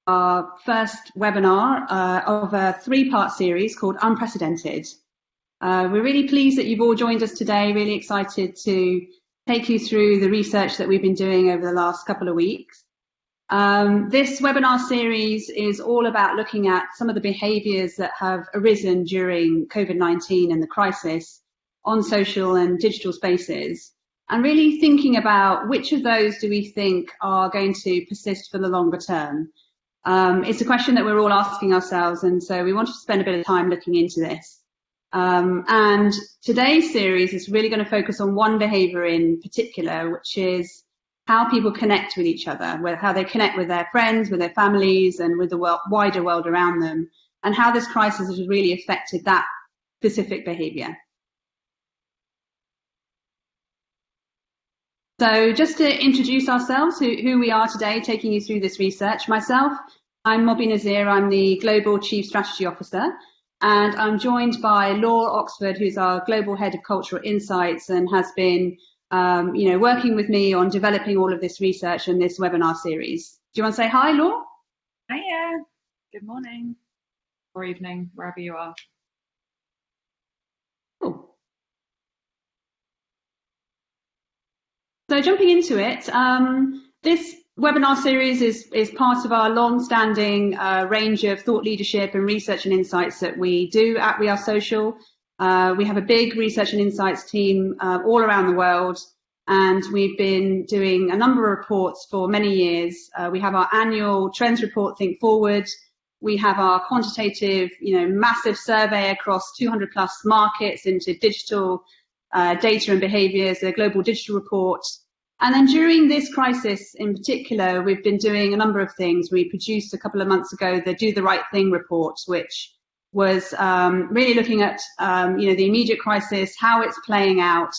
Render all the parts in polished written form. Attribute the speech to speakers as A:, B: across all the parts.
A: our first webinar of a three-part series called Unprecedented. We're really pleased that you've all joined us today, really excited to take you through the research that we've been doing over the last couple of weeks. This webinar series is all about looking at some of the behaviours that have arisen during COVID-19 and the crisis on social and digital spaces, and really thinking about which of those do we think are going to persist for the longer term. It's a question that we're all asking ourselves, and so we wanted to spend a bit of time looking into this. And today's series is really going to focus on one behaviour in particular, which is how people connect with each other, how they connect with their friends, with their families, and with the wider world around them, and how this crisis has really affected that specific behaviour. So just to introduce ourselves, who we are today, taking you through this research. Myself, I'm Mobbie Nazir, I'm the Global Chief Strategy Officer, and I'm joined by Laura Oxford, who's our Global Head of Cultural Insights and has been working with me on developing all of this research and this webinar series. Do you want to say hi, Laura?
B: Hiya, good morning or evening, wherever you are.
A: Cool. So jumping into it, this webinar series is part of our long-standing range of thought leadership and research and insights that we do at We Are Social. We have a big research and insights team all around the world, and we've been doing a number of reports for many years. We have our annual trends report, Think Forward. We have our quantitative, massive survey across 200 plus markets into digital data and behaviours, a global digital report. And then during this crisis in particular, we've been doing a number of things. We produced a couple of months ago the Do the Right Thing report, which was really looking at the immediate crisis, how it's playing out,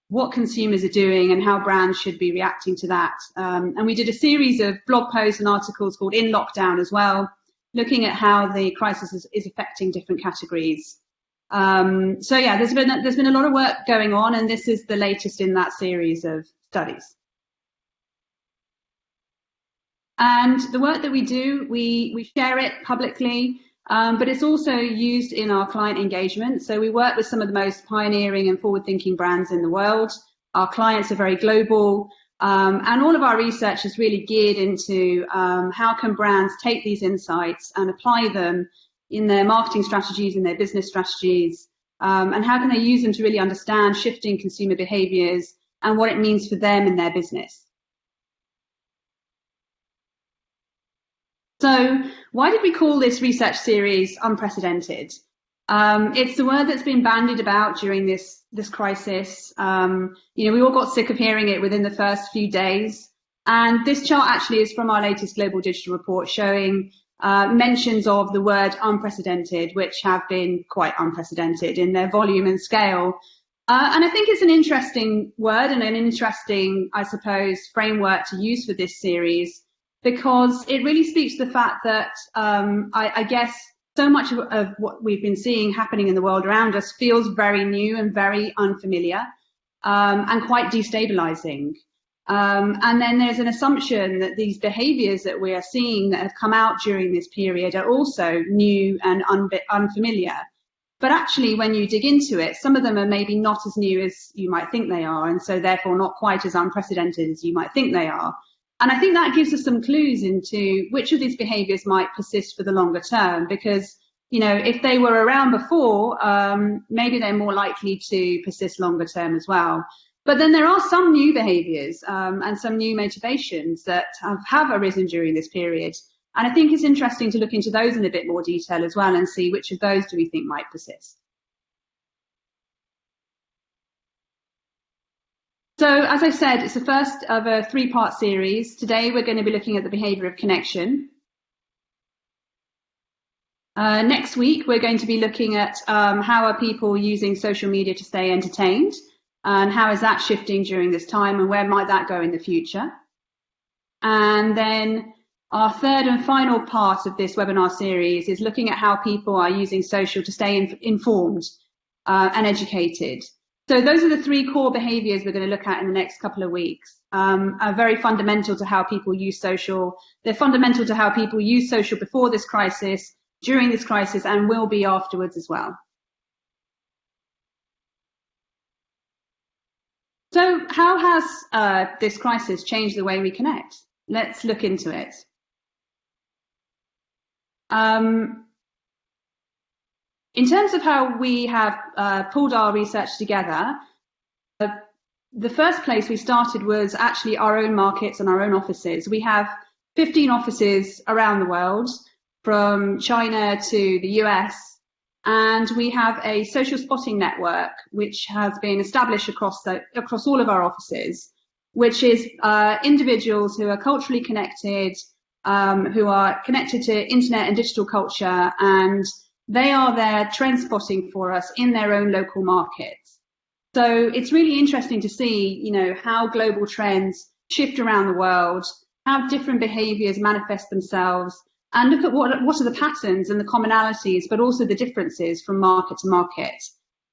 A: what consumers are doing, and how brands should be reacting to that. And we did a series of blog posts and articles called In Lockdown as well, looking at how the crisis is affecting different categories. So yeah, there's been a lot of work going on, and this is the latest in that series of studies. And the work that we do, we share it publicly, but it's also used in our client engagement. So we work with some of the most pioneering and forward-thinking brands in the world. Our clients are very global, and all of our research is really geared into how can brands take these insights and apply them in their marketing strategies, in their business strategies, and how can they use them to really understand shifting consumer behaviours and what it means for them in their business. So why did we call this research series Unprecedented? It's the word that's been bandied about during this crisis. We all got sick of hearing it within the first few days. And this chart actually is from our latest global digital report showing mentions of the word unprecedented, which have been quite unprecedented in their volume and scale. And I think it's an interesting word and an interesting, I suppose, framework to use for this series, because it really speaks to the fact that I guess so much of what we've been seeing happening in the world around us feels very new and very unfamiliar and quite destabilizing. And then there's an assumption that these behaviours that we are seeing that have come out during this period are also new and unfamiliar. But actually, when you dig into it, some of them are maybe not as new as you might think they are, and so therefore not quite as unprecedented as you might think they are. And I think that gives us some clues into which of these behaviours might persist for the longer term, because, if they were around before, maybe they're more likely to persist longer term as well. But then there are some new behaviours and some new motivations that have arisen during this period. And I think it's interesting to look into those in a bit more detail as well and see which of those do we think might persist. So as I said, it's the first of a three-part series. Today we're going to be looking at the behaviour of connection. Next week we're going to be looking at how are people using social media to stay entertained, and how is that shifting during this time, and where might that go in the future. And then our third and final part of this webinar series is looking at how people are using social to stay informed and educated. So those are the three core behaviours we're going to look at in the next couple of weeks. Are very fundamental to how people use social. They're fundamental to how people use social before this crisis, during this crisis, and will be afterwards as well. So how has this crisis changed the way we connect? Let's look into it. In terms of how we have pulled our research together, the first place we started was actually our own markets and our own offices. We have 15 offices around the world, from China to the US, and we have a social spotting network which has been established across all of our offices, which is individuals who are culturally connected, who are connected to internet and digital culture, and they are there trend spotting for us in their own local markets. So it's really interesting to see, how global trends shift around the world, how different behaviours manifest themselves, and look at what are the patterns and the commonalities, but also the differences from market to market.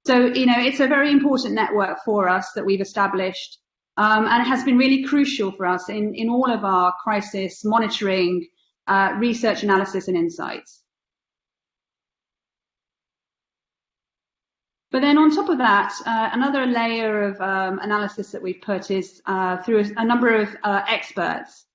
A: So, it's a very important network for us that we've established, and it has been really crucial for us in all of our crisis monitoring, research, analysis, and insights. But then on top of that, another layer of analysis that we've put is through a number of experts.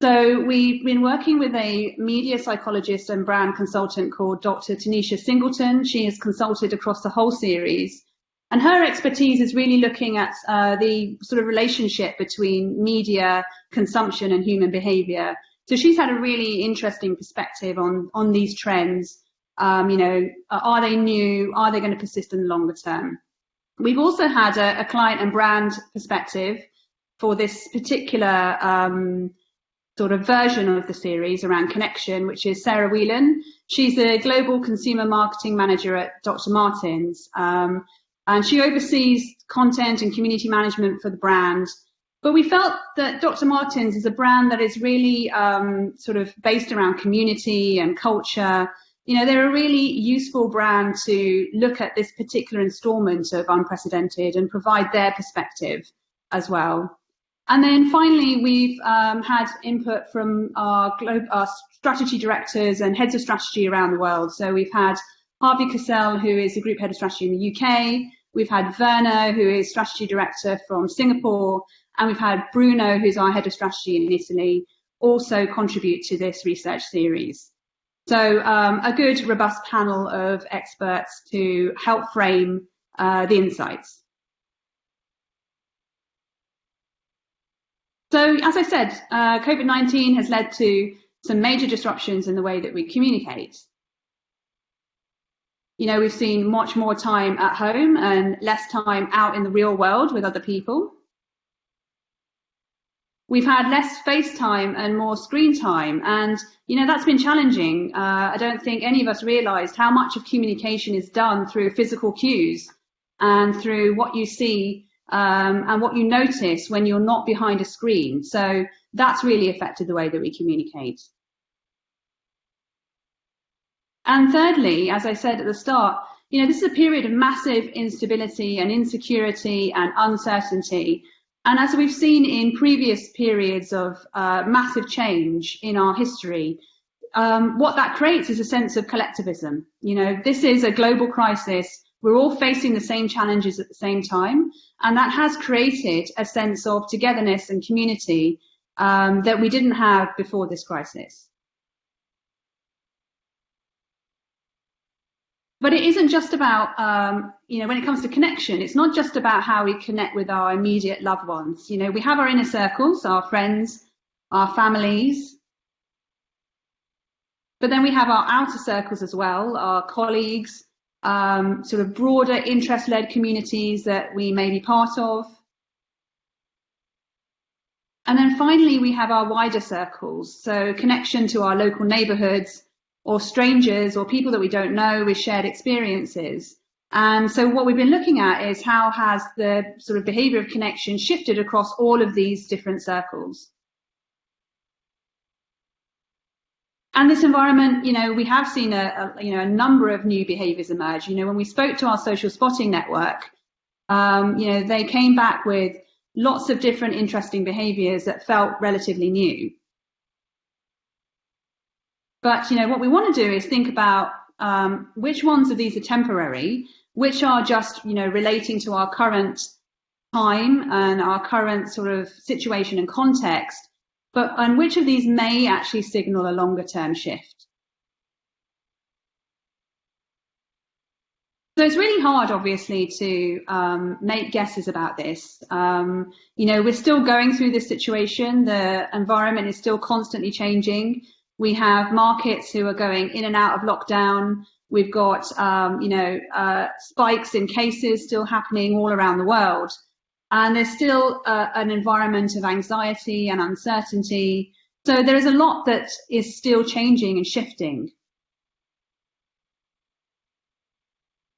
A: So we've been working with a media psychologist and brand consultant called Dr. Tanisha Singleton. She has consulted across the whole series. And her expertise is really looking at the sort of relationship between media consumption and human behavior. So she's had a really interesting perspective on these trends. Are they new? Are they going to persist in the longer term? We've also had a client and brand perspective for this particular sort of version of the series around connection, which is Sarah Whelan. She's a global consumer marketing manager at Dr. Martens, and she oversees content and community management for the brand. But we felt that Dr. Martens is a brand that is really sort of based around community and culture. They're a really useful brand to look at this particular installment of Unprecedented and provide their perspective as well. And then finally, we've had input from our strategy directors and heads of strategy around the world. So we've had Harvey Cassell, who is the group head of strategy in the UK. We've had Werner, who is strategy director from Singapore. And we've had Bruno, who's our head of strategy in Italy, also contribute to this research series. So a good, robust panel of experts to help frame the insights. So, as I said, COVID-19 has led to some major disruptions in the way that we communicate. We've seen much more time at home and less time out in the real world with other people. We've had less face time and more screen time, and that's been challenging. I don't think any of us realised how much of communication is done through physical cues and through what you see and what you notice when you're not behind a screen. So that's really affected the way that we communicate. And thirdly, as I said at the start, this is a period of massive instability and insecurity and uncertainty. And as we've seen in previous periods of massive change in our history, what that creates is a sense of collectivism. This is a global crisis. We're all facing the same challenges at the same time. And that has created a sense of togetherness and community that we didn't have before this crisis. But it isn't just about, when it comes to connection, it's not just about how we connect with our immediate loved ones. We have our inner circles, our friends, our families. But then we have our outer circles as well, our colleagues, sort of broader interest-led communities that we may be part of. And then finally, we have our wider circles, so connection to our local neighbourhoods, or strangers or people that we don't know with shared experiences. And so what we've been looking at is how has the sort of behaviour of connection shifted across all of these different circles. And this environment, we have seen a number of new behaviours emerge. When we spoke to our social spotting network, They came back with lots of different interesting behaviors that felt relatively new. But, what we want to do is think about which ones of these are temporary, which are just, relating to our current time and our current sort of situation and context, and which of these may actually signal a longer term shift. So it's really hard, obviously, to make guesses about this. We're still going through this situation. The environment is still constantly changing. We have markets who are going in and out of lockdown. We've got, spikes in cases still happening all around the world. And there's still an environment of anxiety and uncertainty. So there is a lot that is still changing and shifting.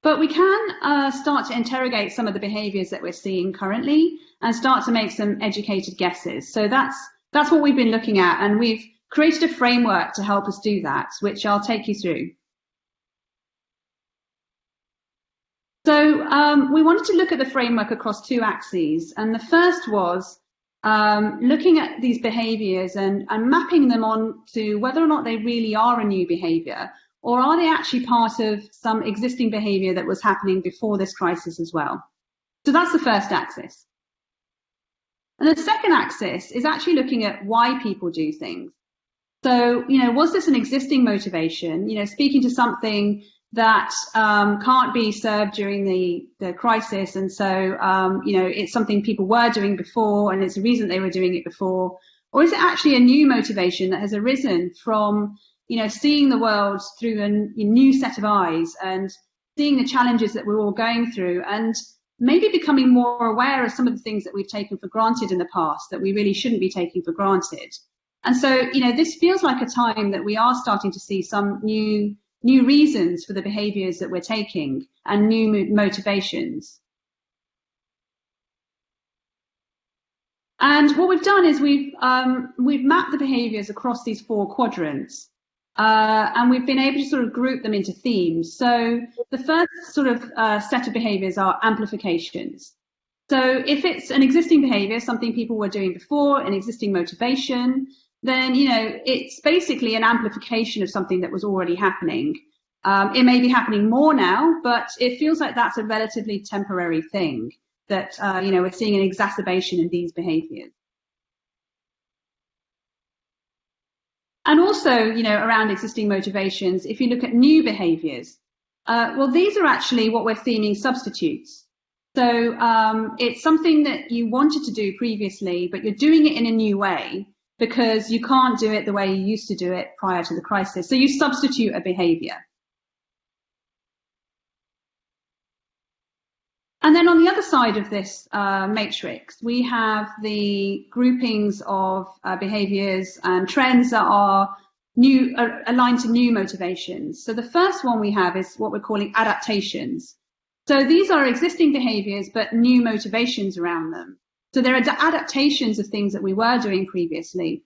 A: But we can start to interrogate some of the behaviors that we're seeing currently and start to make some educated guesses. So that's what we've been looking at, and we've created a framework to help us do that, which I'll take you through. So we wanted to look at the framework across two axes, and the first was looking at these behaviors and mapping them on to whether or not they really are a new behavior, or are they actually part of some existing behavior that was happening before this crisis as well? So that's the first axis. And the second axis is actually looking at why people do things. So, was this an existing motivation, speaking to something that can't be served during the crisis, and so, it's something people were doing before and it's a reason they were doing it before? Or is it actually a new motivation that has arisen from seeing the world through a new set of eyes and seeing the challenges that we're all going through, and maybe becoming more aware of some of the things that we've taken for granted in the past that we really shouldn't be taking for granted? And so, this feels like a time that we are starting to see some new reasons for the behaviors that we're taking and new motivations. And what we've done is we've mapped the behaviors across these four quadrants. And we've been able to sort of group them into themes. So the first sort of set of behaviors are amplifications. So if it's an existing behavior, something people were doing before, an existing motivation, then, it's basically an amplification of something that was already happening. It may be happening more now, but it feels like that's a relatively temporary thing that, we're seeing an exacerbation in these behaviors. And also, around existing motivations, if you look at new behaviors, these are actually what we're theming substitutes. So it's something that you wanted to do previously, but you're doing it in a new way because you can't do it the way you used to do it prior to the crisis. So you substitute a behavior. And then on the other side of this matrix, we have the groupings of behaviors and trends that are aligned to new motivations. So the first one we have is what we're calling adaptations. So these are existing behaviors, but new motivations around them. So there are adaptations of things that we were doing previously.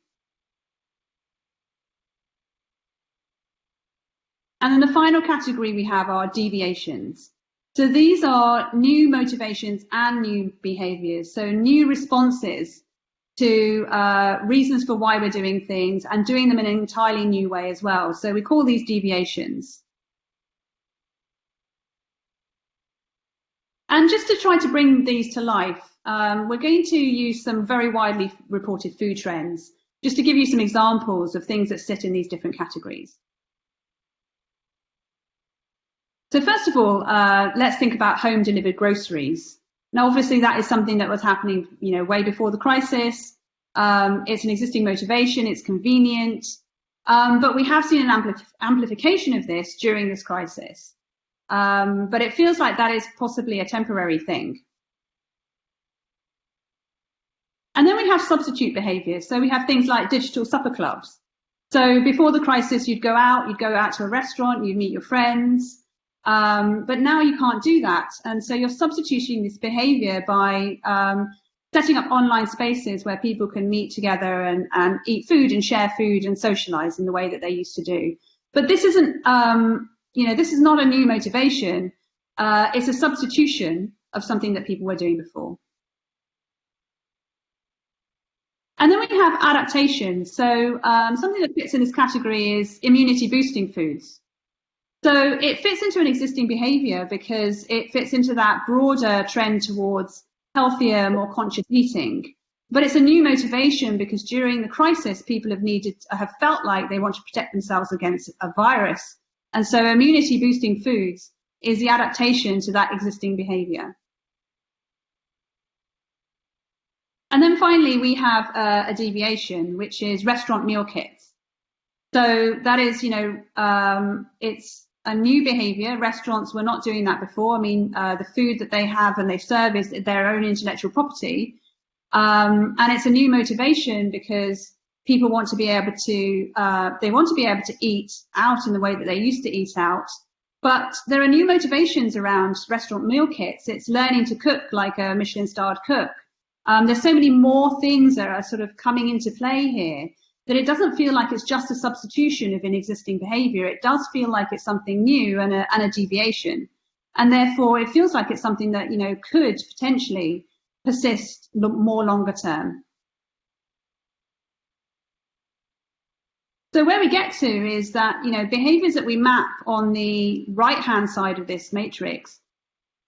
A: And then the final category we have are deviations. So these are new motivations and new behaviors, so new responses to reasons for why we're doing things and doing them in an entirely new way as well. So we call these deviations. And just to try to bring these to life, we're going to use some very widely reported food trends, just to give you some examples of things that sit in these different categories. So first of all, let's think about home delivered groceries. Now, obviously, that is something that was happening, way before the crisis. It's an existing motivation. It's convenient. But we have seen an amplification of this during this crisis. But it feels like that is possibly a temporary thing. And then we have substitute behaviors. So we have things like digital supper clubs. So before the crisis, you'd go out to a restaurant, you'd meet your friends. But now you can't do that. And so you're substituting this behavior by setting up online spaces where people can meet together and eat food and share food and socialize in the way that they used to do. But this isn't, this is not a new motivation. It's a substitution of something that people were doing before. And then we have adaptation. So something that fits in this category is immunity boosting foods. So it fits into an existing behavior because it fits into that broader trend towards healthier, more conscious eating. But it's a new motivation because during the crisis, people have felt like they want to protect themselves against a virus. And so immunity boosting foods is the adaptation to that existing behavior. And then finally, we have a deviation, which is restaurant meal kits. So that is, it's a new behavior. Restaurants were not doing that before. I mean, the food that they have and they serve is their own intellectual property. And it's a new motivation because people want to be able to eat out in the way that they used to eat out. But there are new motivations around restaurant meal kits. It's learning to cook like a Michelin-starred cook. There's so many more things that are sort of coming into play here that it doesn't feel like it's just a substitution of an existing behavior. It does feel like it's something new and a deviation. And therefore, it feels like it's something that, could potentially persist more longer term. So where we get to is that, behaviors that we map on the right-hand side of this matrix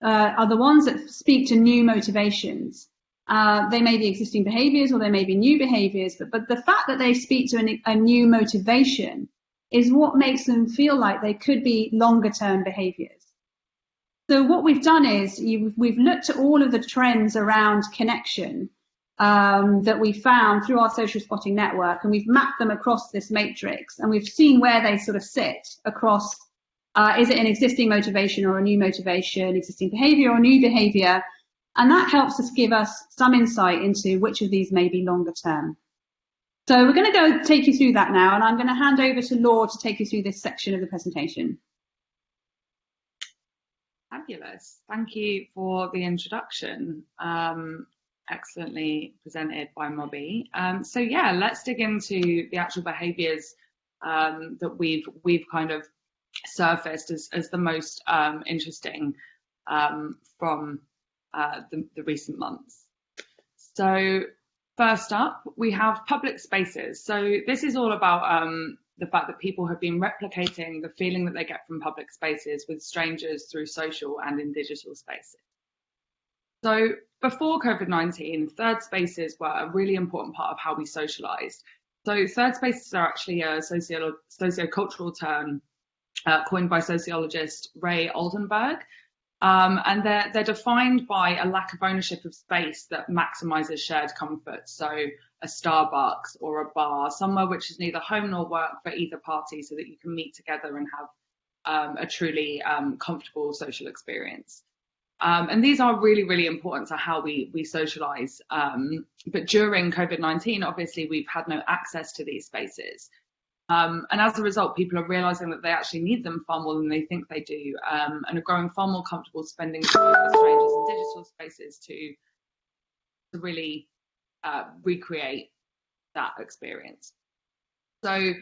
A: are the ones that speak to new motivations. They may be existing behaviors or they may be new behaviors, but the fact that they speak to a new motivation is what makes them feel like they could be longer term behaviors. So what we've done is we've looked at all of the trends around connection that we found through our social spotting network, and we've mapped them across this matrix, and we've seen where they sort of sit across, is it an existing motivation or a new motivation, existing behavior or new behavior? And that helps us give us some insight into which of these may be longer term. So we're going to go take you through that now, and I'm going to hand over to Laura to take you through this section of the presentation.
B: Fabulous. Thank you for the introduction. Excellently presented by Mobbie. So yeah, let's dig into the actual behaviours that we've kind of surfaced as the most interesting from the recent months. So first up, we have public spaces. So this is all about the fact that people have been replicating the feeling that they get from public spaces with strangers through social and in digital spaces. So before COVID-19, third spaces were a really important part of how we socialized. So third spaces are actually a sociocultural term coined by sociologist Ray Oldenburg. And they're defined by a lack of ownership of space that maximizes shared comfort. So a Starbucks or a bar, somewhere which is neither home nor work for either party, so that you can meet together and have a truly comfortable social experience. And these are really, really important to how we socialize. But during COVID-19, obviously, we've had no access to these spaces. And as a result, people are realizing that they actually need them far more than they think they do, and are growing far more comfortable spending time with strangers in digital spaces to really recreate that experience. So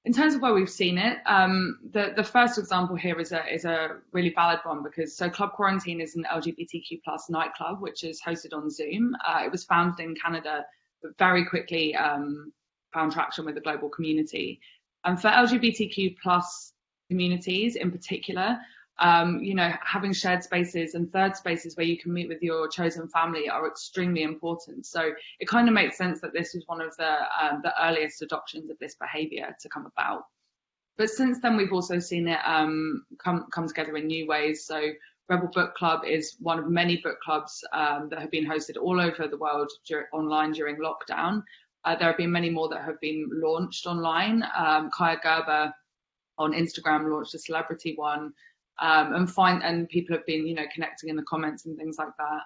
B: in terms of where we've seen it, the first example here is a really valid one, because Club Quarantine is an LGBTQ+ nightclub which is hosted on Zoom. It was founded in Canada, but very quickly found traction with the global community. And for LGBTQ+ communities in particular, having shared spaces and third spaces where you can meet with your chosen family are extremely important. So it kind of makes sense that this was one of the earliest adoptions of this behaviour to come about. But since then, we've also seen it come together in new ways. So Rebel Book Club is one of many book clubs that have been hosted all over the world online during lockdown. There have been many more that have been launched online. Kaya Gerber on Instagram launched a celebrity one, and people have been, connecting in the comments and things like that.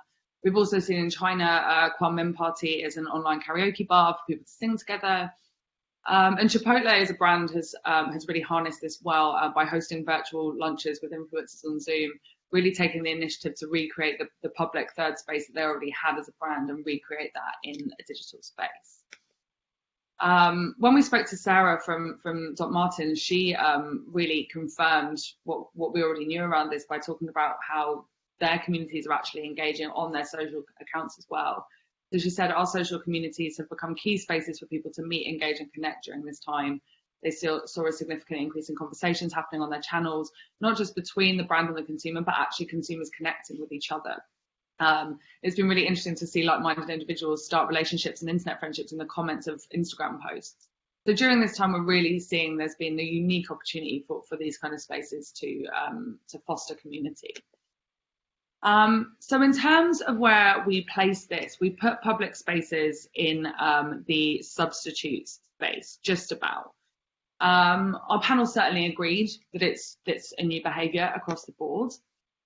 B: We've also seen in China, Kwangmin Party is an online karaoke bar for people to sing together. And Chipotle as a brand has really harnessed this well by hosting virtual lunches with influencers on Zoom, really taking the initiative to recreate the public third space that they already had as a brand and recreate that in a digital space. When we spoke to Sarah from Dr. Martin, she really confirmed what we already knew around this by talking about how their communities are actually engaging on their social accounts as well. So she said, our social communities have become key spaces for people to meet, engage and connect during this time. They saw a significant increase in conversations happening on their channels, not just between the brand and the consumer, but actually consumers connecting with each other. It's been really interesting to see like-minded individuals start relationships and internet friendships in the comments of Instagram posts. So during this time, we're really seeing there's been a unique opportunity for these kind of spaces to foster community. So in terms of where we place this, we put public spaces in the substitute space, just about. Our panel certainly agreed that it's a new behaviour across the board.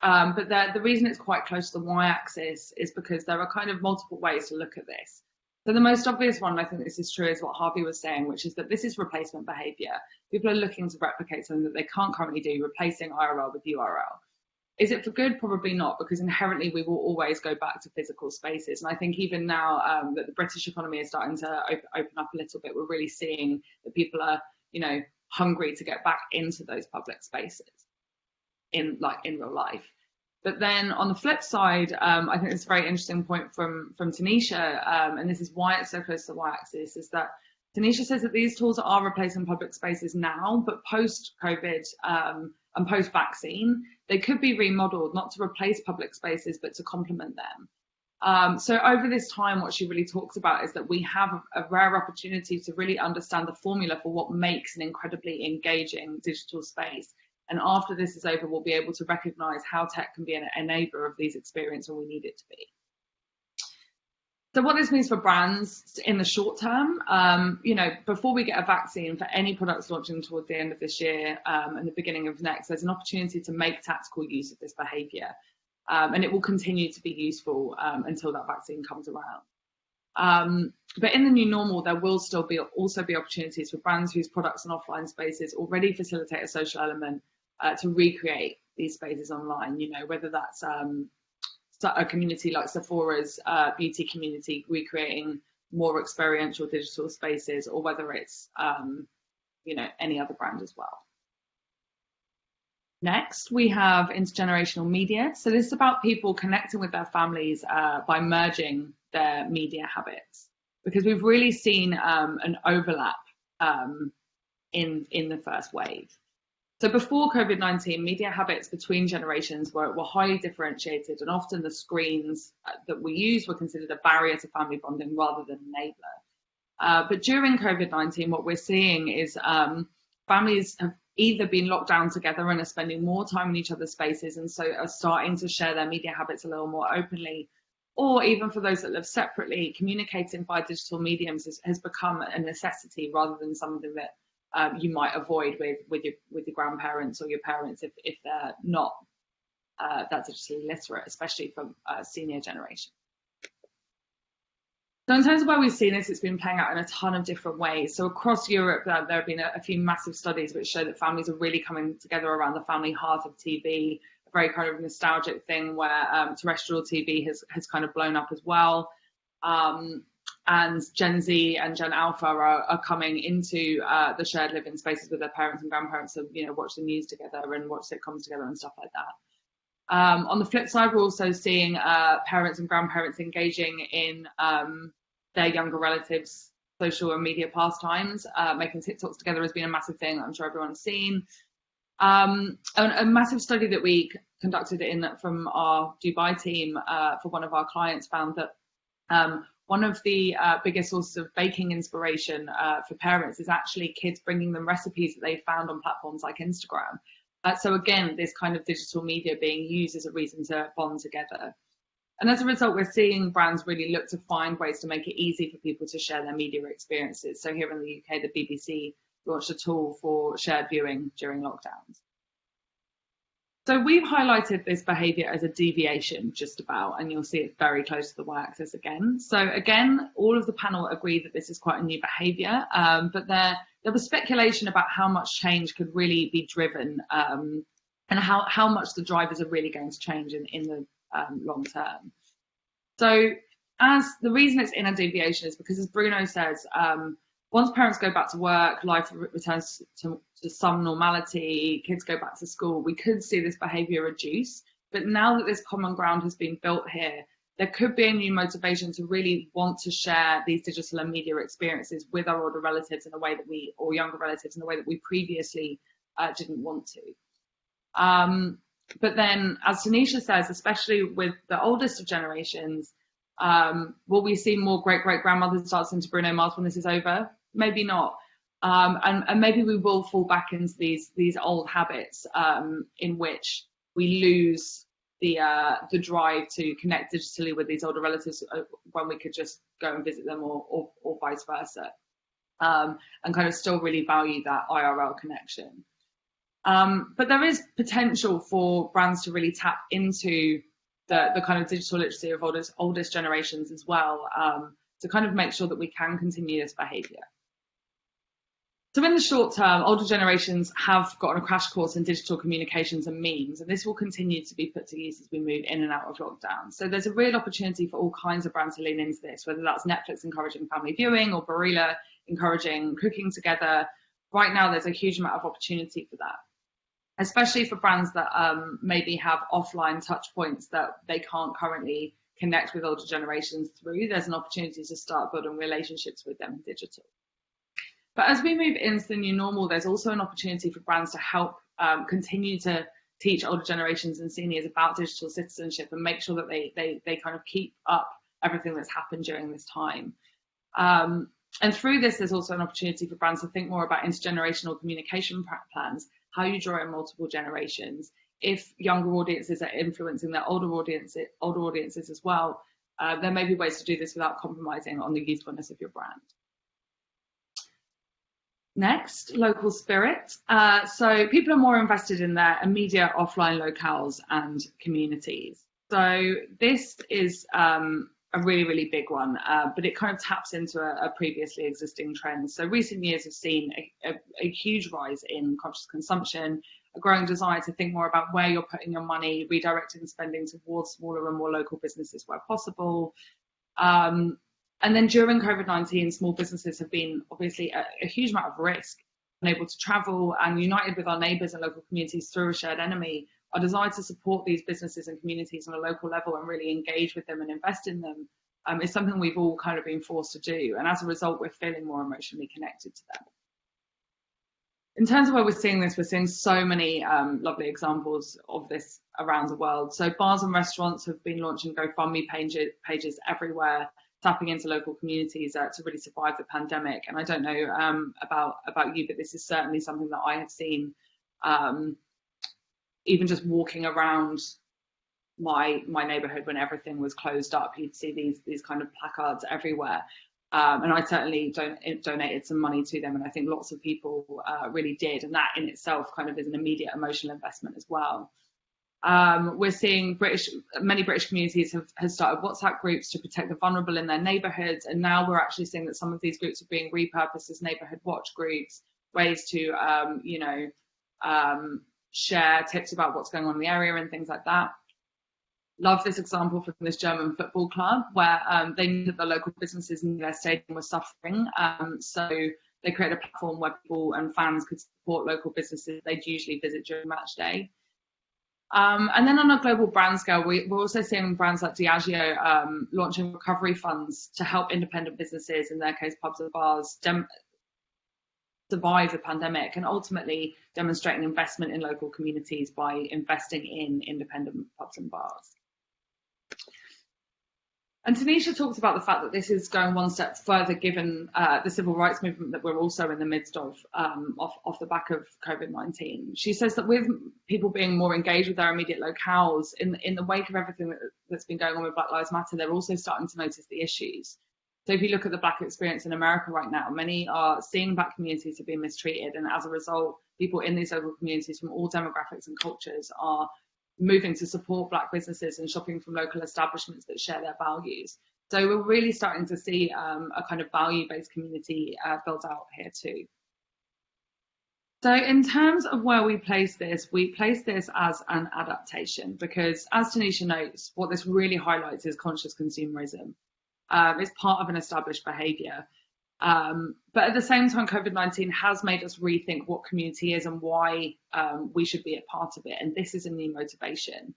B: But the reason it's quite close to the y-axis is because there are kind of multiple ways to look at this. So the most obvious one, I think this is true, is what Harvey was saying, which is that this is replacement behaviour. People are looking to replicate something that they can't currently do, replacing IRL with URL. Is it for good? Probably not, because inherently we will always go back to physical spaces. And I think even now that the British economy is starting to open up a little bit, we're really seeing that people are, hungry to get back into those public spaces in real life. But then on the flip side, I think it's a very interesting point from Tanisha, and this is why it's so close to the y-axis, is that Tanisha says that these tools are replacing public spaces now, but post-COVID and post-vaccine, they could be remodeled, not to replace public spaces, but to complement them. So over this time, what she really talks about is that we have a rare opportunity to really understand the formula for what makes an incredibly engaging digital space. And after this is over, we'll be able to recognize how tech can be an enabler of these experiences when we need it to be. So what this means for brands in the short term, before we get a vaccine for any products launching towards the end of this year and the beginning of next, there's an opportunity to make tactical use of this behavior. And it will continue to be useful until that vaccine comes around. But in the new normal, there will still also be opportunities for brands whose products and offline spaces already facilitate a social element to recreate these spaces online, whether that's a community like Sephora's beauty community recreating more experiential digital spaces, or whether it's, any other brand as well. Next, we have Intergenerational Media. So this is about people connecting with their families by merging their media habits, because we've really seen an overlap in the first wave. So before COVID-19, media habits between generations were highly differentiated, and often the screens that we used were considered a barrier to family bonding rather than an enabler. But during COVID-19, what we're seeing is families have either been locked down together and are spending more time in each other's spaces, and so are starting to share their media habits a little more openly, or even for those that live separately, communicating by digital mediums has become a necessity rather than something that you might avoid with your grandparents or your parents if they're not that digitally literate, especially from senior generation. So in terms of where we've seen this, it's been playing out in a ton of different ways. So across Europe, there have been a few massive studies which show that families are really coming together around the family hearth of TV, a very kind of nostalgic thing where terrestrial TV has kind of blown up as well. And Gen Z and Gen Alpha are coming into the shared living spaces with their parents and grandparents to, watch the news together and watch sitcoms together and stuff like that. On the flip side, we're also seeing parents and grandparents engaging in their younger relatives' social and media pastimes. Making TikToks together has been a massive thing that I'm sure everyone's seen. A massive study that we conducted from our Dubai team for one of our clients found that one of the biggest sources of baking inspiration for parents is actually kids bringing them recipes that they found on platforms like Instagram. So again, this kind of digital media being used as a reason to bond together. And as a result, we're seeing brands really look to find ways to make it easy for people to share their media experiences. So here in the UK, the BBC launched a tool for shared viewing during lockdowns. So we've highlighted this behaviour as a deviation just about, and you'll see it's very close to the y-axis again. So again, all of the panel agree that this is quite a new behaviour, but there was speculation about how much change could really be driven and how much the drivers are really going to change in the long term. So as the reason it's in a deviation is because, as Bruno says, once parents go back to work, life returns to some normality, kids go back to school, we could see this behaviour reduce But now that this common ground has been built here, there could be a new motivation to really want to share these digital and media experiences with our older relatives in a way that or younger relatives in a way that we previously didn't want to. But then, as Tanisha says, especially with the oldest of generations, will we see more great-great-grandmothers dancing to Bruno Mars when this is over? Maybe not. And maybe we will fall back into these old habits in which we lose the drive to connect digitally with these older relatives when we could just go and visit them or vice versa, and kind of still really value that IRL connection. But there is potential for brands to really tap into the kind of digital literacy of oldest generations as well, to kind of make sure that we can continue this behaviour. So in the short term, older generations have gotten a crash course in digital communications and memes, and this will continue to be put to use as we move in and out of lockdown. So there's a real opportunity for all kinds of brands to lean into this, whether that's Netflix encouraging family viewing or Barilla encouraging cooking together. Right now, there's a huge amount of opportunity for that, especially for brands that maybe have offline touch points that they can't currently connect with older generations through. There's an opportunity to start building relationships with them in digital. But as we move into the new normal, there's also an opportunity for brands to help continue to teach older generations and seniors about digital citizenship and make sure that they kind of keep up everything that's happened during this time. And through this, there's also an opportunity for brands to think more about intergenerational communication plans, how you draw in multiple generations. If younger audiences are influencing their older audiences as well, there may be ways to do this without compromising on the usefulness of your brand. Next, local spirit. So people are more invested in their immediate offline locales and communities. So this is a really, really big one, but it kind of taps into a previously existing trend. So recent years have seen a huge rise in conscious consumption, a growing desire to think more about where you're putting your money, redirecting spending towards smaller and more local businesses where possible. And then during COVID-19, small businesses have been obviously a huge amount of risk, unable to travel, and united with our neighbours and local communities through a shared enemy. Our desire to support these businesses and communities on a local level and really engage with them and invest in them is something we've all kind of been forced to do. And as a result, we're feeling more emotionally connected to them. In terms of where we're seeing this, we're seeing so many lovely examples of this around the world. So bars and restaurants have been launching GoFundMe pages everywhere, tapping into local communities to really survive the pandemic. And I don't know about you, but this is certainly something that I have seen, even just walking around my neighborhood when everything was closed up. You'd see these kind of placards everywhere. And I certainly donated some money to them, and I think lots of people really did. And that in itself kind of is an immediate emotional investment as well. We're seeing many British communities have started WhatsApp groups to protect the vulnerable in their neighbourhoods, and now we're actually seeing that some of these groups are being repurposed as neighbourhood watch groups, ways to share tips about what's going on in the area and things like that. Love this example from this German football club where they knew that the local businesses in their stadium were suffering, so they created a platform where people and fans could support local businesses they'd usually visit during match day. And then on a global brand scale, we're also seeing brands like Diageo launching recovery funds to help independent businesses, in their case pubs and bars, survive the pandemic, and ultimately demonstrating investment in local communities by investing in independent pubs and bars. And Tanisha talked about the fact that this is going one step further given the civil rights movement that we're also in the midst of off the back of COVID-19. She says that with people being more engaged with their immediate locales, in the wake of everything that's been going on with Black Lives Matter, they're also starting to notice the issues. So if you look at the Black experience in America right now, many are seeing Black communities have been mistreated, and as a result, people in these local communities from all demographics and cultures are moving to support Black businesses and shopping from local establishments that share their values. So we're really starting to see a kind of value-based community built out here too. So in terms of where we place this as an adaptation, because as Tanisha notes, what this really highlights is conscious consumerism. It's part of an established behaviour. But at the same time, COVID-19 has made us rethink what community is and why we should be a part of it. And this is a new motivation.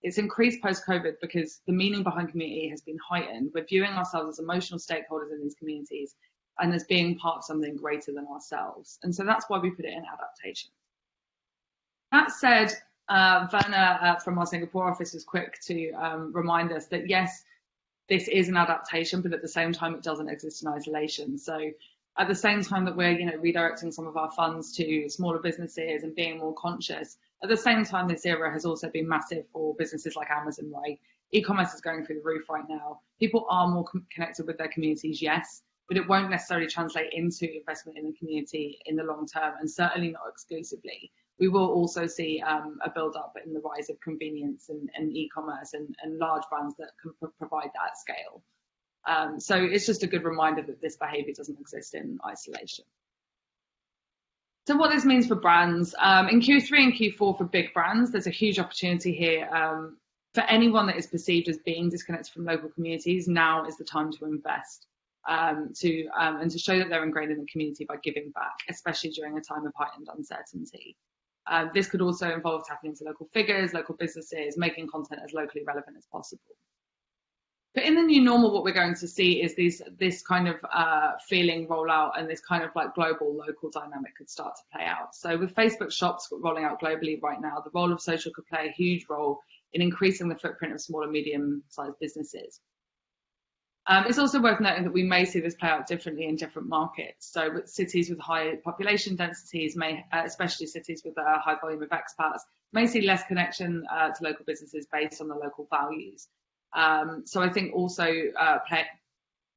B: It's increased post-COVID because the meaning behind community has been heightened. We're viewing ourselves as emotional stakeholders in these communities and as being part of something greater than ourselves. And so that's why we put it in adaptation. That said, Werner from our Singapore office was quick to remind us that yes, this is an adaptation, but at the same time, it doesn't exist in isolation. So at the same time that we're, redirecting some of our funds to smaller businesses and being more conscious, at the same time, this era has also been massive for businesses like Amazon, right? E-commerce is going through the roof right now. People are more connected with their communities, yes, but it won't necessarily translate into investment in the community in the long term, and certainly not exclusively. We will also see a build-up in the rise of convenience and e-commerce and large brands that can provide that at scale. So it's just a good reminder that this behaviour doesn't exist in isolation. So what this means for brands, in Q3 and Q4 for big brands, there's a huge opportunity here. For anyone that is perceived as being disconnected from local communities, now is the time to invest and to show that they're ingrained in the community by giving back, especially during a time of heightened uncertainty. This could also involve tapping into local figures, local businesses, making content as locally relevant as possible. But in the new normal, what we're going to see is this kind of feeling roll out, and this kind of like global local dynamic could start to play out. So with Facebook shops rolling out globally right now, the role of social could play a huge role in increasing the footprint of small and medium-sized businesses. It's also worth noting that we may see this play out differently in different markets. So with cities with high population densities, especially cities with a high volume of expats, may see less connection to local businesses based on the local values. So I think also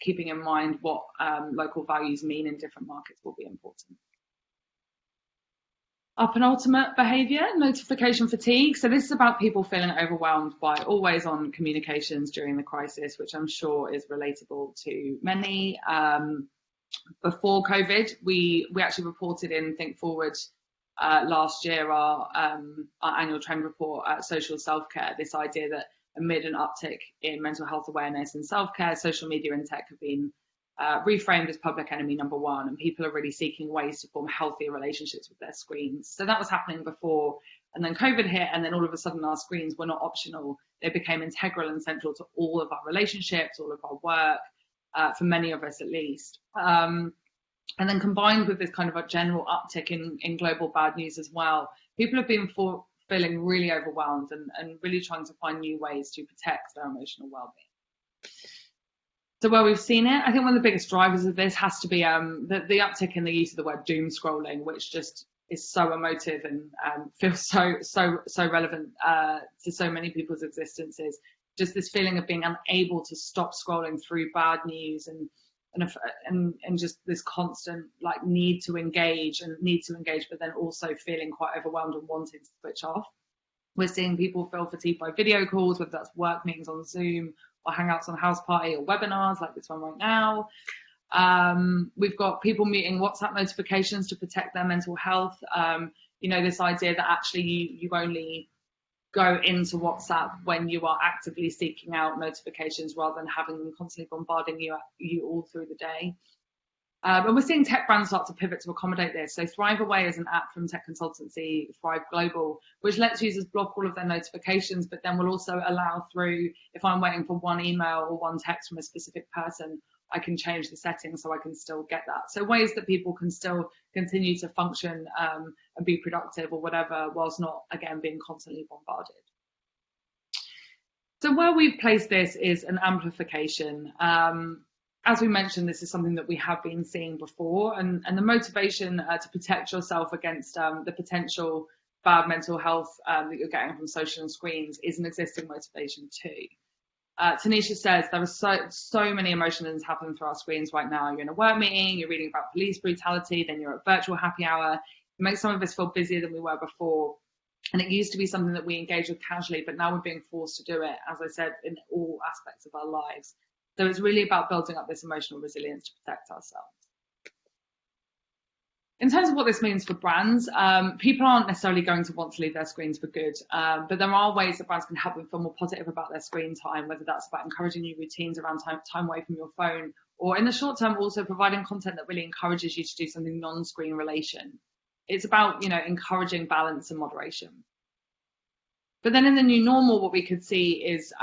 B: keeping in mind what local values mean in different markets will be important. Our penultimate behaviour, notification fatigue. So this is about people feeling overwhelmed by always-on communications during the crisis, which I'm sure is relatable to many. Before COVID, we actually reported in Think Forward last year our annual trend report at Social Self-Care, this idea that amid an uptick in mental health awareness and self-care, social media and tech have been reframed as public enemy number one, and people are really seeking ways to form healthier relationships with their screens. So that was happening before, and then COVID hit, and then all of a sudden our screens were not optional. They became integral and central to all of our relationships, all of our work, for many of us at least. And then combined with this kind of a general uptick in global bad news as well, people have been feeling really overwhelmed and really trying to find new ways to protect their emotional well-being. So where we've seen it, I think one of the biggest drivers of this has to be the uptick in the use of the word doom scrolling, which just is so emotive and feels so relevant to so many people's existences. Just this feeling of being unable to stop scrolling through bad news and just this constant like need to engage, but then also feeling quite overwhelmed and wanting to switch off. We're seeing people feel fatigued by video calls, whether that's work meetings on Zoom or hangouts on House Party or webinars like this one right now. We've got people muting WhatsApp notifications to protect their mental health. This idea that actually you only go into WhatsApp when you are actively seeking out notifications rather than having them constantly bombarding you all through the day. And we're seeing tech brands start to pivot to accommodate this. So Thrive Away is an app from tech consultancy Thrive Global, which lets users block all of their notifications, but then will also allow through, if I'm waiting for one email or one text from a specific person, I can change the settings so I can still get that. So ways that people can still continue to function and be productive or whatever, whilst not, again, being constantly bombarded. So where we've placed this is an amplification. As we mentioned, this is something that we have been seeing before, and the motivation to protect yourself against the potential bad mental health that you're getting from social screens is an existing motivation too. Tanisha says there are so many emotions happening through our screens right now. You're in a work meeting, you're reading about police brutality, then you're at virtual happy hour. It makes some of us feel busier than we were before. And it used to be something that we engage with casually, but now we're being forced to do it, as I said, in all aspects of our lives. So it's really about building up this emotional resilience to protect ourselves. In terms of what this means for brands, people aren't necessarily going to want to leave their screens for good, but there are ways that brands can help them feel more positive about their screen time, whether that's about encouraging new routines around time away from your phone, or in the short term, also providing content that really encourages you to do something non-screen relation. It's about, encouraging balance and moderation. But then in the new normal, what we could see is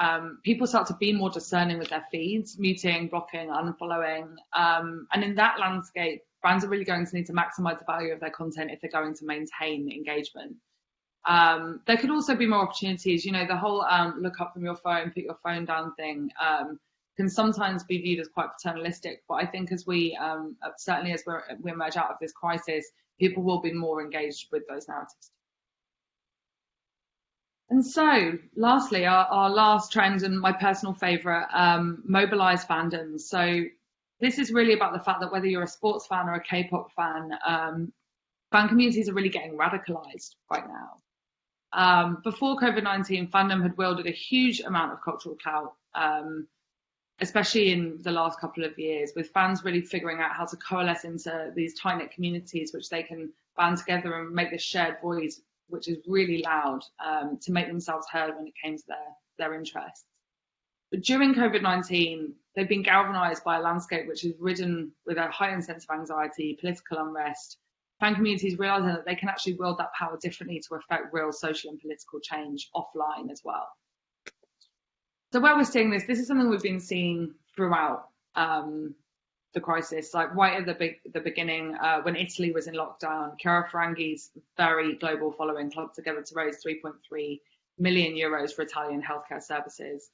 B: people start to be more discerning with their feeds, muting, blocking, unfollowing. And in that landscape, brands are really going to need to maximize the value of their content if they're going to maintain engagement. There could also be more opportunities. You know, the whole look up from your phone, put your phone down thing can sometimes be viewed as quite paternalistic. But I think as we, certainly as we emerge out of this crisis, people will be more engaged with those narratives. And so, lastly, our last trend and my personal favourite, mobilized fandoms. So this is really about the fact that whether you're a sports fan or a K-pop fan, fan communities are really getting radicalized right now. Before COVID-19, fandom had wielded a huge amount of cultural clout, especially in the last couple of years, with fans really figuring out how to coalesce into these tight-knit communities, which they can band together and make this shared voice, which is really loud, to make themselves heard when it came to their interests. But during COVID-19, they've been galvanized by a landscape which is ridden with a heightened sense of anxiety, political unrest, fan communities realizing that they can actually wield that power differently to affect real social and political change offline as well. So where we're seeing this is something we've been seeing throughout the crisis, like right at the beginning, when Italy was in lockdown, Chiara Ferragni's very global following clubbed together to raise 3.3 million euros for Italian healthcare services.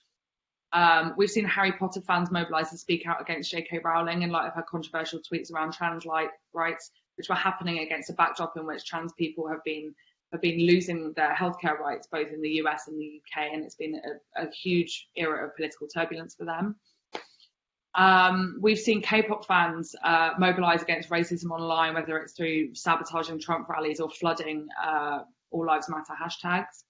B: We've seen Harry Potter fans mobilise to speak out against J.K. Rowling in light of her controversial tweets around trans rights, which were happening against a backdrop in which trans people have been losing their healthcare rights both in the US and the UK, and it's been a huge era of political turbulence for them. We've seen K-pop fans mobilise against racism online, whether it's through sabotaging Trump rallies or flooding All Lives Matter hashtags.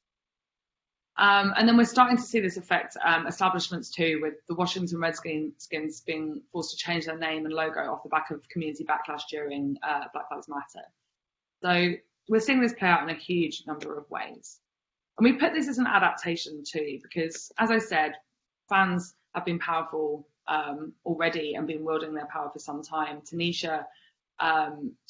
B: And then we're starting to see this affect establishments too, with the Washington Redskins being forced to change their name and logo off the back of community backlash during Black Lives Matter. So we're seeing this play out in a huge number of ways. And we put this as an adaptation too, because as I said, fans have been powerful already and been wielding their power for some time. Tanisha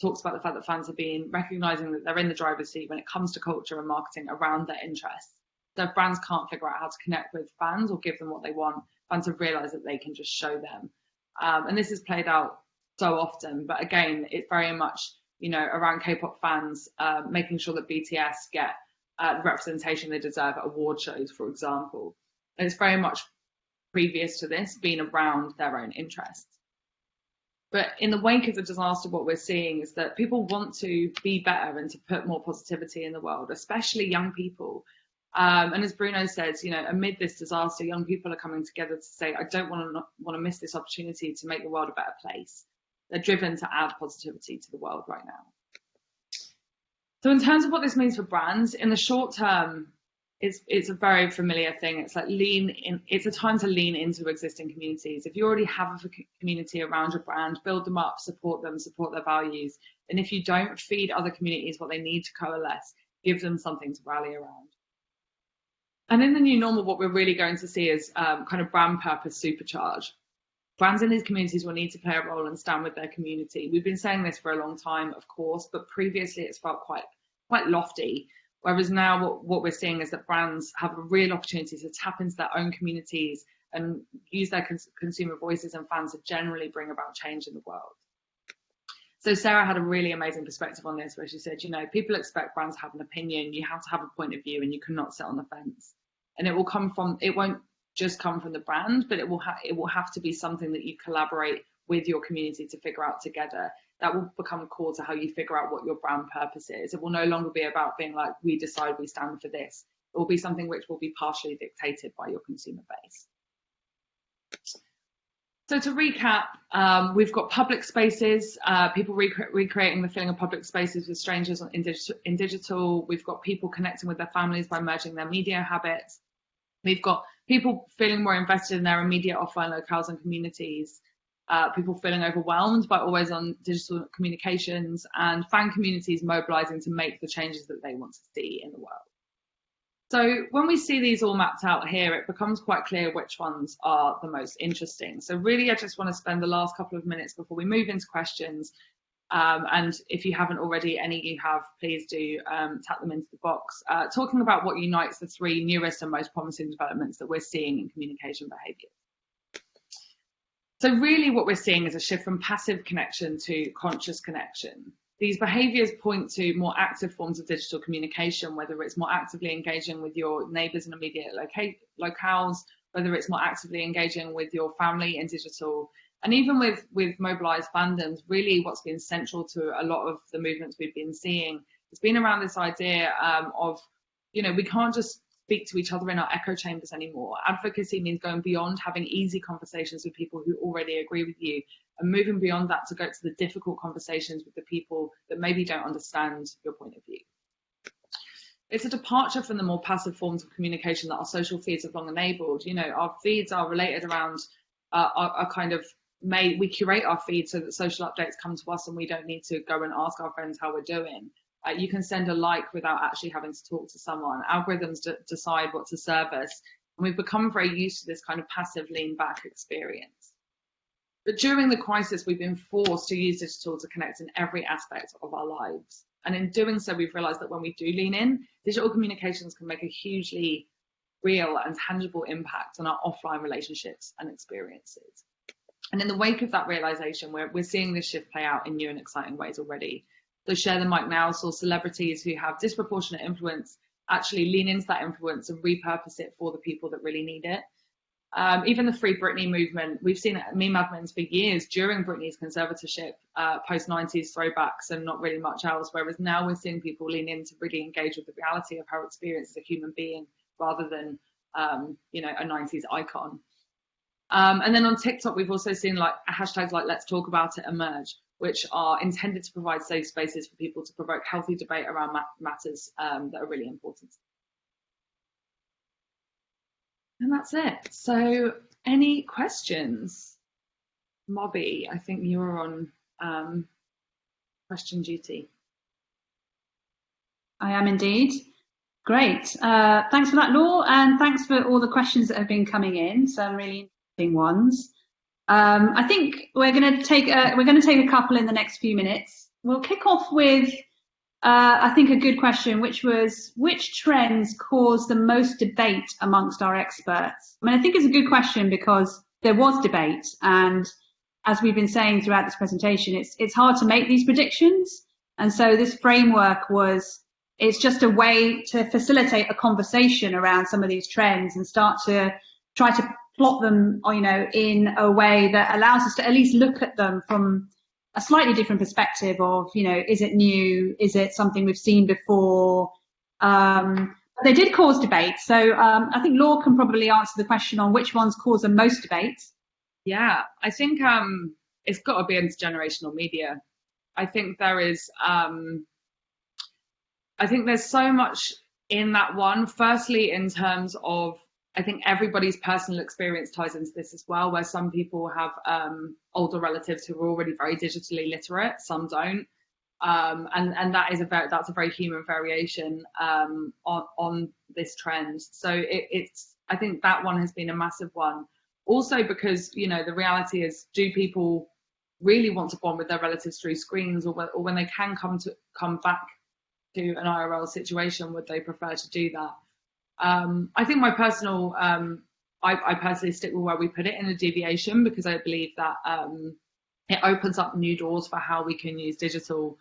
B: talks about the fact that fans have been recognizing that they're in the driver's seat when it comes to culture and marketing around their interests. So if brands can't figure out how to connect with fans or give them what they want, fans have realized that they can just show them. And this is played out so often, but again, it's very much, you know, around K-pop fans, making sure that BTS get the representation they deserve at award shows, for example. And it's very much previous to this being around their own interests. But in the wake of the disaster, what we're seeing is that people want to be better and to put more positivity in the world, especially young people. And as Bruno says, you know, amid this disaster, young people are coming together to say, I don't want to miss this opportunity to make the world a better place. They're driven to add positivity to the world right now. So in terms of what this means for brands, in the short term, it's a very familiar thing. It's like it's a time to lean into existing communities. If you already have a community around your brand, build them up, support them, support their values. And if you don't, feed other communities what they need to coalesce, give them something to rally around. And in the new normal, what we're really going to see is kind of brand purpose supercharge. Brands in these communities will need to play a role and stand with their community. We've been saying this for a long time, of course, but previously it's felt quite lofty. Whereas now what we're seeing is that brands have a real opportunity to tap into their own communities and use their consumer voices and fans to generally bring about change in the world. So Sarah had a really amazing perspective on this, where she said, you know, people expect brands to have an opinion, you have to have a point of view, and you cannot sit on the fence. And it won't just come from the brand, but it will have to be something that you collaborate with your community to figure out together. That will become core to how you figure out what your brand purpose is. It will no longer be about being like, we decide we stand for this. It will be something which will be partially dictated by your consumer base. So to recap, we've got public spaces, people recreating the feeling of public spaces with strangers in digital. We've got people connecting with their families by merging their media habits. We've got people feeling more invested in their immediate offline locales and communities. People feeling overwhelmed by always on digital communications, and fan communities mobilizing to make the changes that they want to see in the world. So when we see these all mapped out here, it becomes quite clear which ones are the most interesting. So really, I just want to spend the last couple of minutes before we move into questions, And if you haven't already, any you have, please do tap them into the box. Talking about what unites the three newest and most promising developments that we're seeing in communication behaviour. So really what we're seeing is a shift from passive connection to conscious connection. These behaviours point to more active forms of digital communication, whether it's more actively engaging with your neighbours in immediate locales, whether it's more actively engaging with your family in digital, and even with mobilized fandoms. Really what's been central to a lot of the movements we've been seeing has been around this idea of, we can't just speak to each other in our echo chambers anymore. Advocacy means going beyond having easy conversations with people who already agree with you and moving beyond that to go to the difficult conversations with the people that maybe don't understand your point of view. It's a departure from the more passive forms of communication that our social feeds have long enabled. Our feeds are related around our kind of we curate our feed so that social updates come to us and we don't need to go and ask our friends how we're doing. You can send a like without actually having to talk to someone. Algorithms decide what to serve us, and we've become very used to this kind of passive lean back experience. But during the crisis, we've been forced to use digital to connect in every aspect of our lives. And in doing so, we've realized that when we do lean in, digital communications can make a hugely real and tangible impact on our offline relationships and experiences. And in the wake of that realization, we're seeing this shift play out in new and exciting ways already. So Share the Mic Now saw celebrities who have disproportionate influence actually lean into that influence and repurpose it for the people that really need it. Even the Free Britney movement, we've seen meme admins for years during Britney's conservatorship, post-90s throwbacks and not really much else, whereas now we're seeing people lean in to really engage with the reality of her experience as a human being rather than, a 90s icon. And then on TikTok, we've also seen hashtags like Let's Talk About It emerge, which are intended to provide safe spaces for people to provoke healthy debate around matters that are really important. And that's it. So any questions? Mobbie, I think you were on question duty.
A: I am indeed. Great. Thanks for that, Laura, and thanks for all the questions that have been coming in. Some really interesting ones. I think we're going to take a couple in the next few minutes. We'll kick off with I think a good question, which was, which trends cause the most debate amongst our experts? I think it's a good question because there was debate, and as we've been saying throughout this presentation, it's hard to make these predictions, and so this framework it's just a way to facilitate a conversation around some of these trends and start to try to plot them, in a way that allows us to at least look at them from a slightly different perspective of, is it new? Is it something we've seen before? They did cause debate. So I think Laura can probably answer the question on which ones cause the most debate.
B: Yeah, I think it's got to be intergenerational media. I think there is, I think there's so much in that one. Firstly, in terms of, I think everybody's personal experience ties into this as well, where some people have older relatives who are already very digitally literate, some don't, and that's a very human variation on this trend. So I think that one has been a massive one. Also because the reality is, do people really want to bond with their relatives through screens, or when they can come back to an IRL situation, would they prefer to do that? I think my personal, I personally stick with where we put it in a deviation, because I believe that it opens up new doors for how we can use digital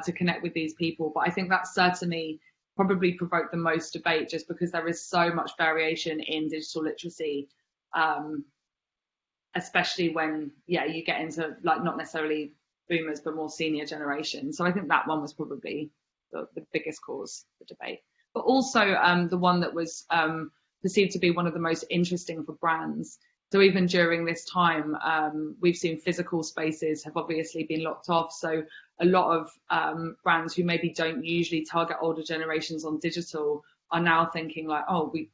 B: to connect with these people. But I think that certainly probably provoked the most debate, just because there is so much variation in digital literacy, especially when, you get into not necessarily boomers, but more senior generation. So I think that one was probably the biggest cause for debate. But also the one that was perceived to be one of the most interesting for brands. So even during this time, we've seen physical spaces have obviously been locked off. So a lot of brands who maybe don't usually target older generations on digital are now thinking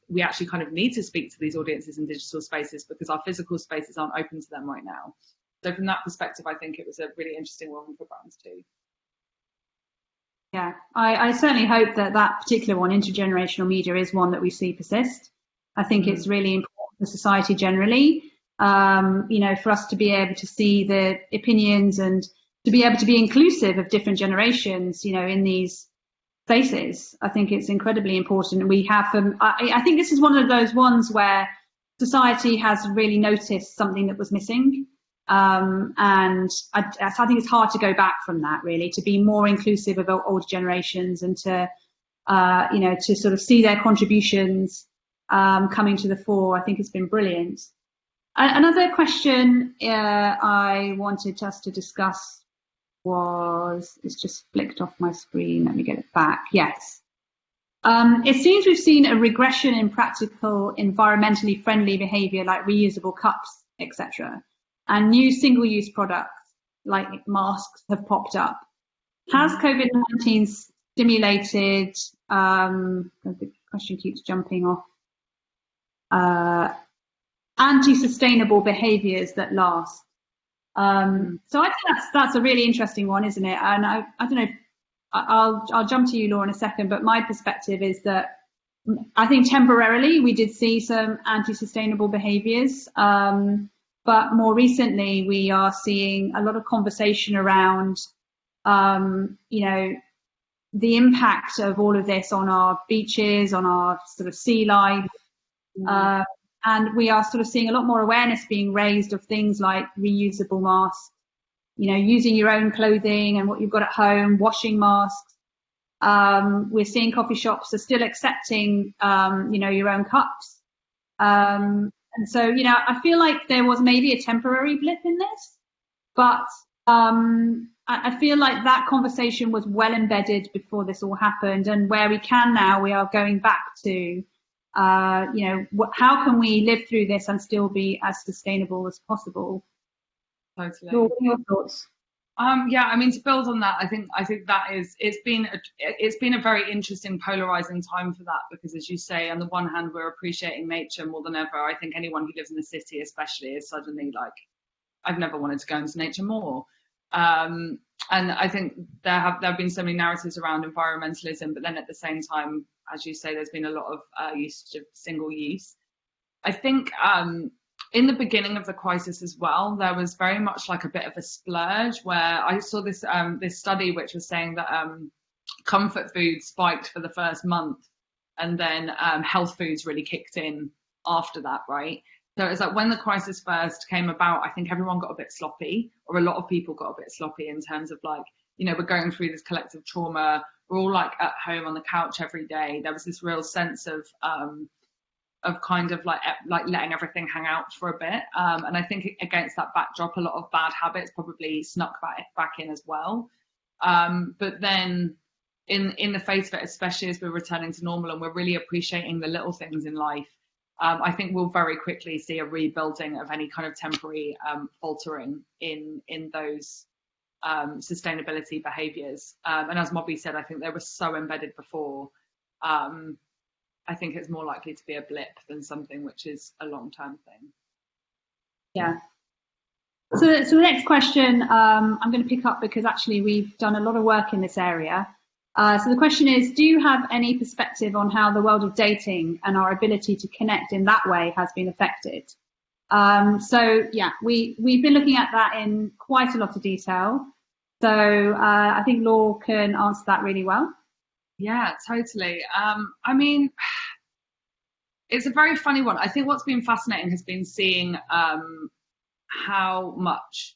B: we actually kind of need to speak to these audiences in digital spaces because our physical spaces aren't open to them right now. So from that perspective, I think it was a really interesting one for brands too.
A: Yeah, I certainly hope that particular one, intergenerational media, is one that we see persist. I think it's really important for society generally, for us to be able to see the opinions and to be able to be inclusive of different generations, you know, in these spaces. I think it's incredibly important. We have, I think this is one of those ones where society has really noticed something that was missing. And I think it's hard to go back from that, really, to be more inclusive of older generations and to, you know, to sort of see their contributions coming to the fore. I think it's been brilliant. Another question I wanted us to discuss it's just flicked off my screen. Let me get it back. Yes. It seems we've seen a regression in practical, environmentally friendly behaviour like reusable cups, etc. And new single-use products like masks have popped up. Has COVID-19 stimulated, the question keeps jumping off, anti-sustainable behaviours that last? So I think that's a really interesting one, isn't it? And I don't know, I'll jump to you, Laura, in a second, but my perspective is that I think temporarily we did see some anti-sustainable behaviours, but more recently we are seeing a lot of conversation around, you know, the impact of all of this on our beaches, on our sort of sea life. And we are sort of seeing a lot more awareness being raised of things like reusable masks, you know, using your own clothing and what you've got at home, washing masks. We're seeing coffee shops are still accepting, you know, your own cups. And so, you know, I feel like there was maybe a temporary blip in this, but I feel like that conversation was well embedded before this all happened. And where we can now, we are going back to, you know, how can we live through this and still be as sustainable as possible?
B: Totally.
A: What are your thoughts?
B: Yeah, I mean, to build on that, I think that it's been a very interesting, polarizing time for that, because, as you say, on the one hand, we're appreciating nature more than ever. I think anyone who lives in the city, especially, is suddenly like, I've never wanted to go into nature more. And I think there have been so many narratives around environmentalism, but then at the same time, as you say, there's been a lot of usage of single use. I think in the beginning of the crisis as well, there was very much like a bit of a splurge, where I saw this this study which was saying that comfort food spiked for the first month, and then health foods really kicked in after that, right? So it's like when the crisis first came about, I think everyone got a bit sloppy, or a lot of people got a bit sloppy in terms of like, you know, we're going through this collective trauma. We're all like at home on the couch every day. There was this real sense of kind of like letting everything hang out for a bit. And I think against that backdrop, a lot of bad habits probably snuck back in as well. But then in the face of it, especially as we're returning to normal and we're really appreciating the little things in life, I think we'll very quickly see a rebuilding of any kind of temporary faltering in those sustainability behaviours. And as Mobbie said, I think they were so embedded before. I think it's more likely to be a blip than something which is a long-term thing.
A: Yeah. So the next question I'm going to pick up, because actually we've done a lot of work in this area. So the question is, do you have any perspective on how the world of dating and our ability to connect in that way has been affected? So yeah, we've been looking at that in quite a lot of detail. So I think Laura can answer that really well.
B: Yeah, totally. I mean, it's a very funny one. I think what's been fascinating has been seeing how much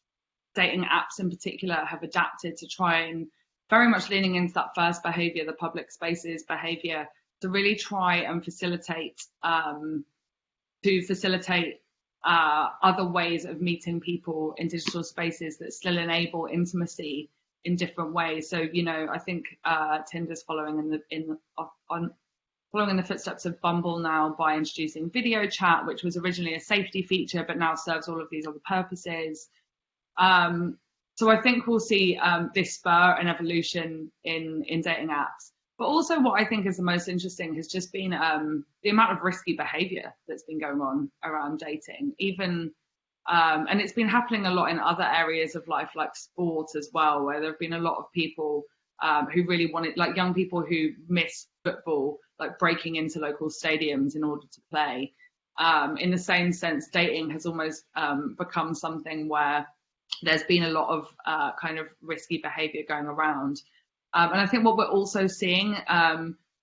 B: dating apps in particular have adapted to try and very much leaning into that first behavior, the public spaces behavior, to really try and facilitate other ways of meeting people in digital spaces that still enable intimacy in different ways. So, you know, I think Tinder's following in the footsteps of Bumble now by introducing video chat, which was originally a safety feature, but now serves all of these other purposes. So I think we'll see this spur an evolution in dating apps. But also what I think is the most interesting has just been the amount of risky behavior that's been going on around dating, even and it's been happening a lot in other areas of life, like sport as well, where there have been a lot of people who really wanted, like young people who miss football, like breaking into local stadiums in order to play. In the same sense, dating has almost become something where there's been a lot of kind of risky behavior going around. And I think what we're also seeing,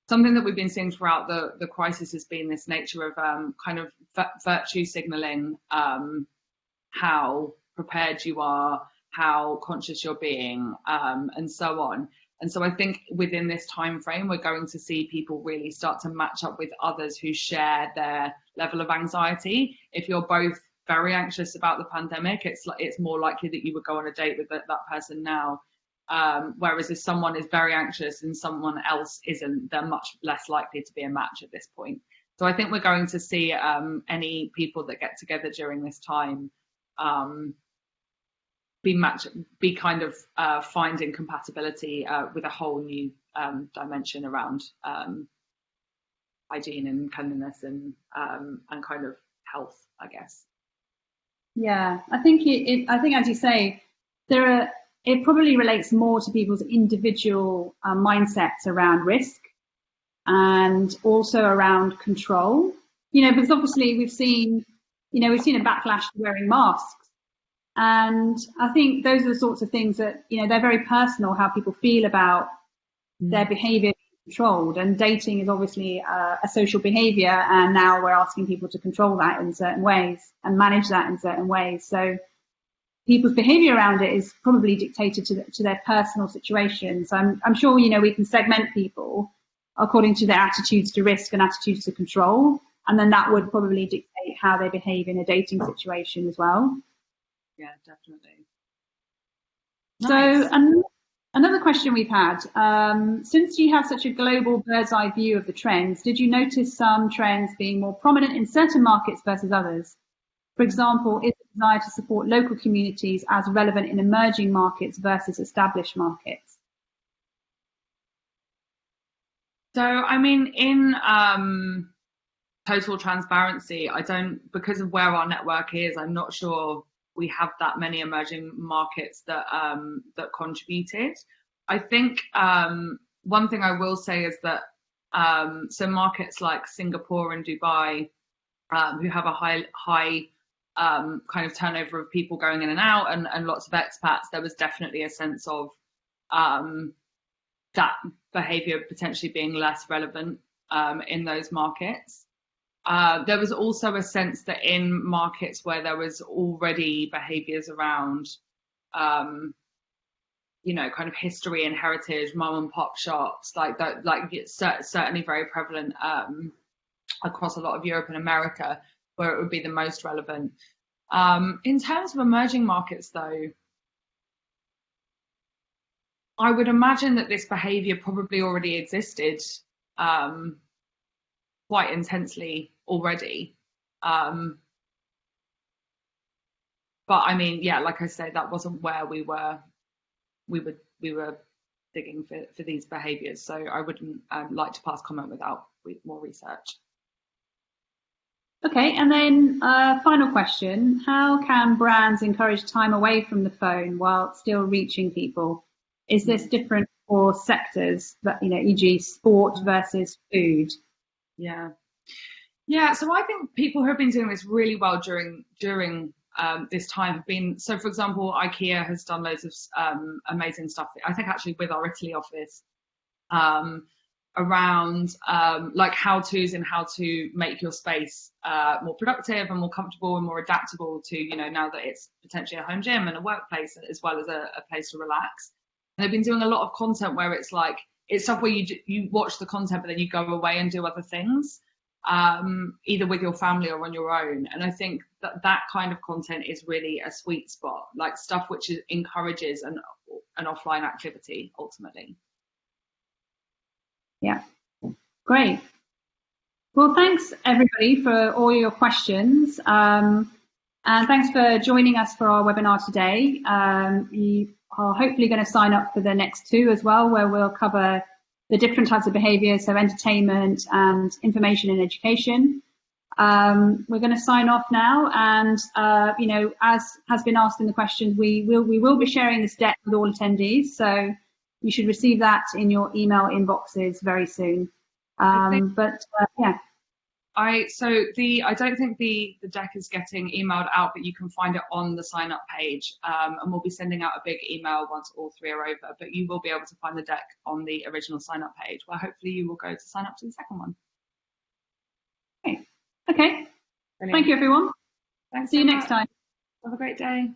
B: something that we've been seeing throughout the crisis has been this nature of kind of virtue signaling, how prepared you are, how conscious you're being, and so on. And so I think within this time frame, we're going to see people really start to match up with others who share their level of anxiety. If you're both very anxious about the pandemic, it's more likely that you would go on a date with that person now. Whereas if someone is very anxious and someone else isn't, they're much less likely to be a match at this point. So I think we're going to see any people that get together during this time be kind of finding compatibility with a whole new dimension around hygiene and cleanliness and kind of health, I guess.
A: Yeah, I think I think, as you say, it probably relates more to people's individual mindsets around risk and also around control. Because obviously we've seen a backlash to wearing masks. And I think those are the sorts of things that, they're very personal, how people feel about their behavior being controlled. And dating is obviously a social behavior. And now we're asking people to control that in certain ways and manage that in certain ways. So people's behavior around it is probably dictated to their personal situations. I'm sure, we can segment people according to their attitudes to risk and attitudes to control. And then that would probably dictate how they behave in a dating situation as well.
B: Yeah, definitely.
A: Nice. So another question we've had, since you have such a global bird's eye view of the trends, did you notice some trends being more prominent in certain markets versus others? For example, is the desire to support local communities as relevant in emerging markets versus established markets?
B: So, I mean, in total transparency, because of where our network is, I'm not sure we have that many emerging markets that contributed. I think one thing I will say is that so markets like Singapore and Dubai, who have a high kind of turnover of people going in and out and lots of expats, there was definitely a sense of that behavior potentially being less relevant in those markets. There was also a sense that in markets where there was already behaviors around, kind of history and heritage, mom and pop shops, like that, it's certainly very prevalent across a lot of Europe and America, where it would be the most relevant. In terms of emerging markets, though, I would imagine that this behavior probably already existed quite intensely already. But I mean, yeah, like I say, that wasn't where we were digging for these behaviors. So I wouldn't like to pass comment without more research.
A: Okay, and then final question, how can brands encourage time away from the phone while still reaching people? Is this different for sectors, that, e.g. sport versus food?
B: Yeah, so I think people who have been doing this really well during this time have been, so for example, IKEA has done loads of amazing stuff, I think actually with our Italy office, around like how-tos and how to make your space more productive and more comfortable and more adaptable to, now that it's potentially a home gym and a workplace as well as a place to relax. And they've been doing a lot of content where it's like, it's stuff where you watch the content, but then you go away and do other things, either with your family or on your own. And I think that kind of content is really a sweet spot, like stuff which encourages an offline activity ultimately.
A: Yeah, great. Well, thanks everybody for all your questions. And thanks for joining us for our webinar today. You are hopefully going to sign up for the next two as well, where we'll cover the different types of behaviours, so entertainment and information and education. We're going to sign off now, and as has been asked in the questions, we will be sharing this deck with all attendees, so you should receive that in your email inboxes very soon. Yeah.
B: I don't think the deck is getting emailed out, but you can find it on the sign up page, and we'll be sending out a big email once all 3 are over, but you will be able to find the deck on the original sign up page, where hopefully you will go to sign up to the second one.
A: Okay.
B: Brilliant.
A: Thank you, everyone.
B: Thanks.
A: See you next time.
B: Have a great day.